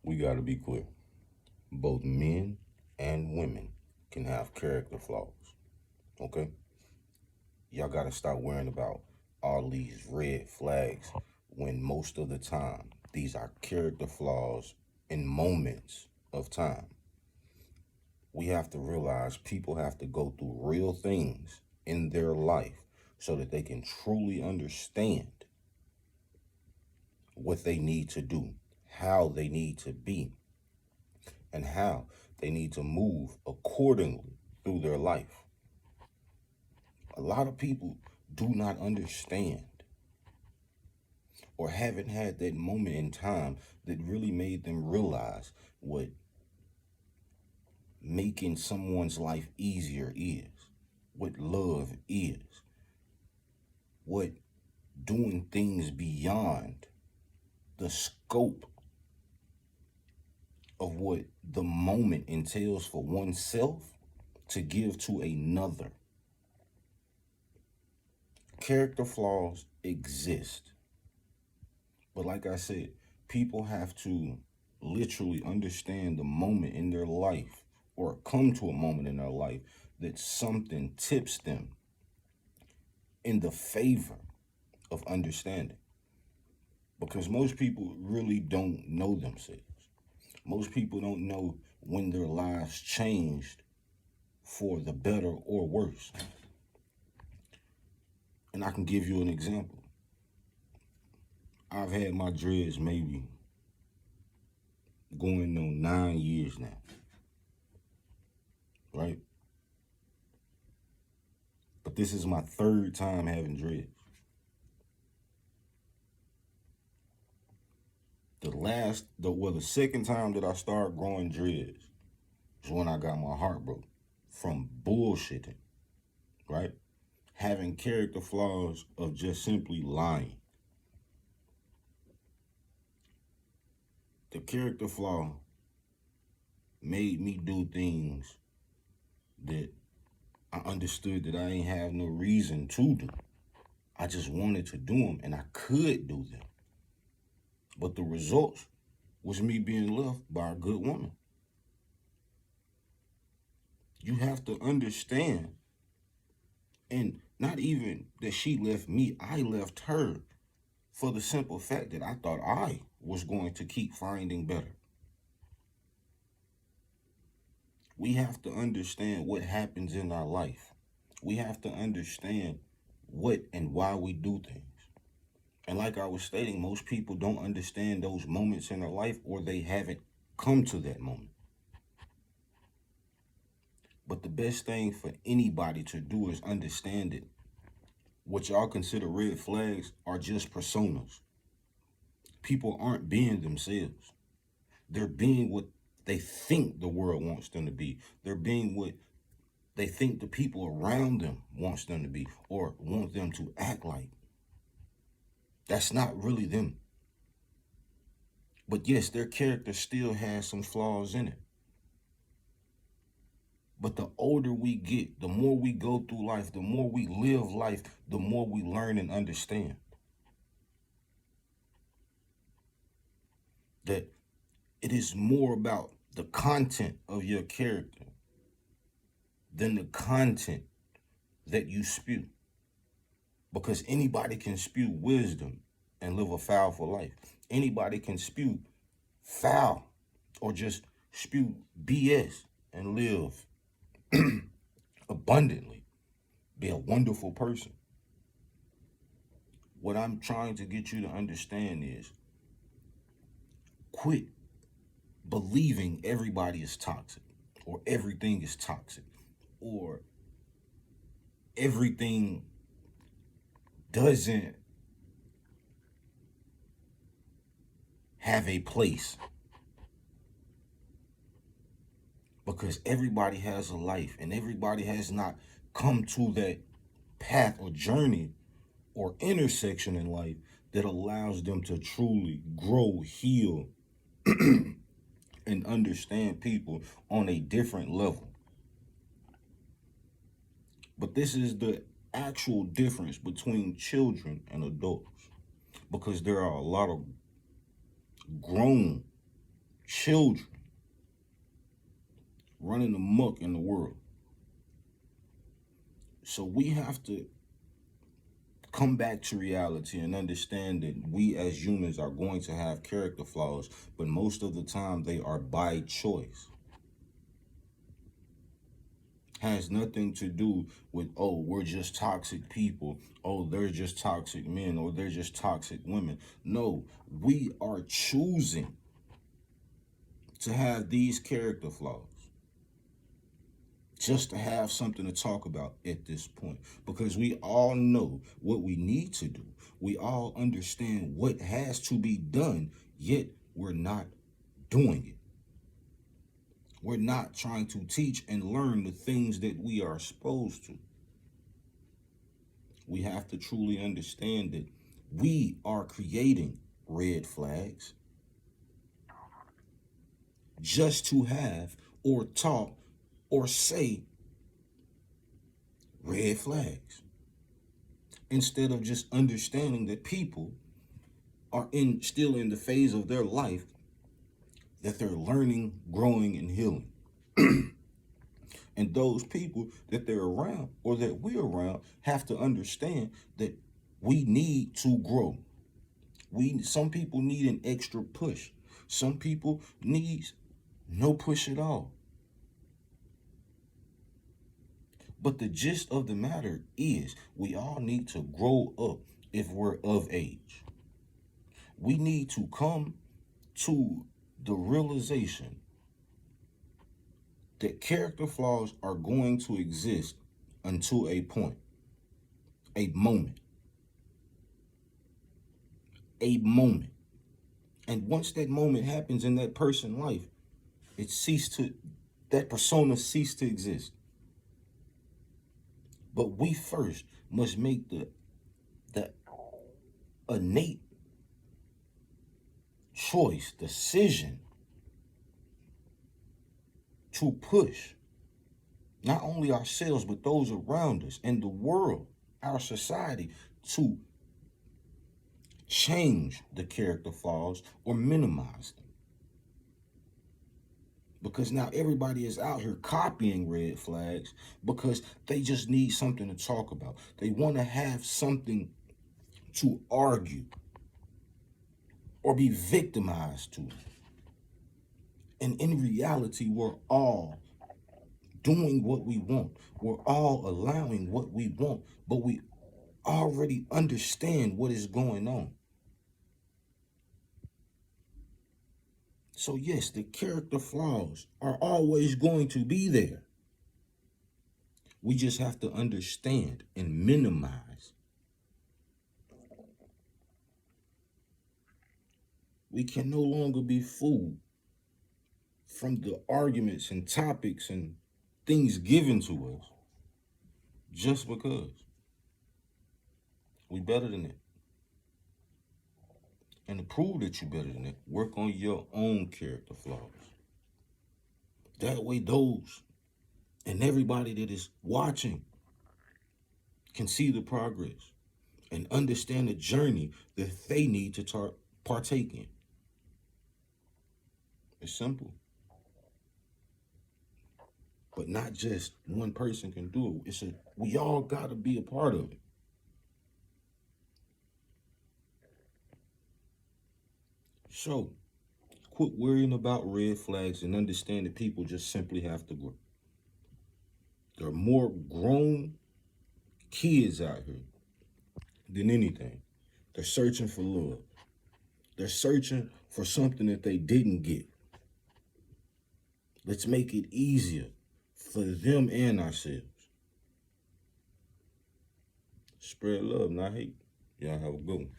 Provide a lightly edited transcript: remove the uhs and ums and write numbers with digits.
We got to be clear. Both men and women can have character flaws. Okay? Y'all got to stop worrying about all these red flags when most of the time these are character flaws in moments of time. We have to realize people have to go through real things in their life so that they can truly understand what they need to do, how they need to be, and how they need to move accordingly through their life. A lot of people do not understand or haven't had that moment in time that really made them realize what making someone's life easier is, what love is, what doing things beyond the scope of what the moment entails for oneself to give to another. Character flaws exist. But like I said, people have to literally understand the moment in their life or come to a moment in their life that something tips them in the favor of understanding. Because most people really don't know themselves. Most people don't know when their lives changed for the better or worse. And I can give you an example. I've had my dreads maybe going on 9 years now, right? But this is my third time having dreads. The second time that I started growing dreads is when I got my heart broke from bullshitting, right? Having character flaws of just simply lying. The character flaw made me do things that I understood that I ain't have no reason to do. I just wanted to do them and I could do them. But the results was me being left by a good woman. You have to understand, and not even that she left me, I left her for the simple fact that I thought I was going to keep finding better. We have to understand what happens in our life. We have to understand what and why we do things. And like I was stating, most people don't understand those moments in their life or they haven't come to that moment. But the best thing for anybody to do is understand it. What y'all consider red flags are just personas. People aren't being themselves. They're being what they think the world wants them to be. They're being what they think the people around them wants them to be or want them to act like. That's not really them. But yes, their character still has some flaws in it. But the older we get, the more we go through life, the more we live life, the more we learn and understand that it is more about the content of your character than the content that you spew. Because anybody can spew wisdom and live a foulful life. Anybody can spew foul or just spew BS and live abundantly, be a wonderful person. What I'm trying to get you to understand is quit believing everybody is toxic or everything is toxic or everything doesn't have a place, because everybody has a life and everybody has not come to that path or journey or intersection in life that allows them to truly grow, heal, and understand people on a different level. But this is the actual difference between children and adults, because there are a lot of grown children running amok in the world. So we have to come back to reality and understand that we as humans are going to have character flaws, but most of the time they are by choice. Has nothing to do with, oh, we're just toxic people, oh, they're just toxic men, or they're just toxic women. No, we are choosing to have these character flaws just to have something to talk about at this point, because we all know what we need to do. We all understand what has to be done, yet we're not doing it. We're not trying to teach and learn the things that we are supposed to. We have to truly understand that we are creating red flags just to have or talk or say red flags, instead of just understanding that people are still in the phase of their life that they're learning, growing, and healing. And those people that they're around or that we're around have to understand that we need to grow. Some people need an extra push. Some people need no push at all. But the gist of the matter is we all need to grow up if we're of age. We need to come to the realization that character flaws are going to exist until a point, a moment. And once that moment happens in that person's life, that persona ceased to exist. But we first must make the innate choice, decision to push not only ourselves, but those around us and the world, our society, to change the character flaws or minimize them. Because now everybody is out here copying red flags because they just need something to talk about. They want to have something to argue or be victimized to. And in reality, we're all doing what we want. We're all allowing what we want, but we already understand what is going on. So yes, the character flaws are always going to be there. We just have to understand and minimize. We can no longer be fooled from the arguments and topics and things given to us just because we better than it. And to prove that you're better than it, work on your own character flaws. That way those and everybody that is watching can see the progress and understand the journey that they need to partake in. It's simple. But not just one person can do it. We all got to be a part of it. So, quit worrying about red flags and understand that people just simply have to grow. There are more grown kids out here than anything. They're searching for love. They're searching for something that they didn't get. Let's make it easier for them and ourselves. Spread love, not hate. Y'all have a good one.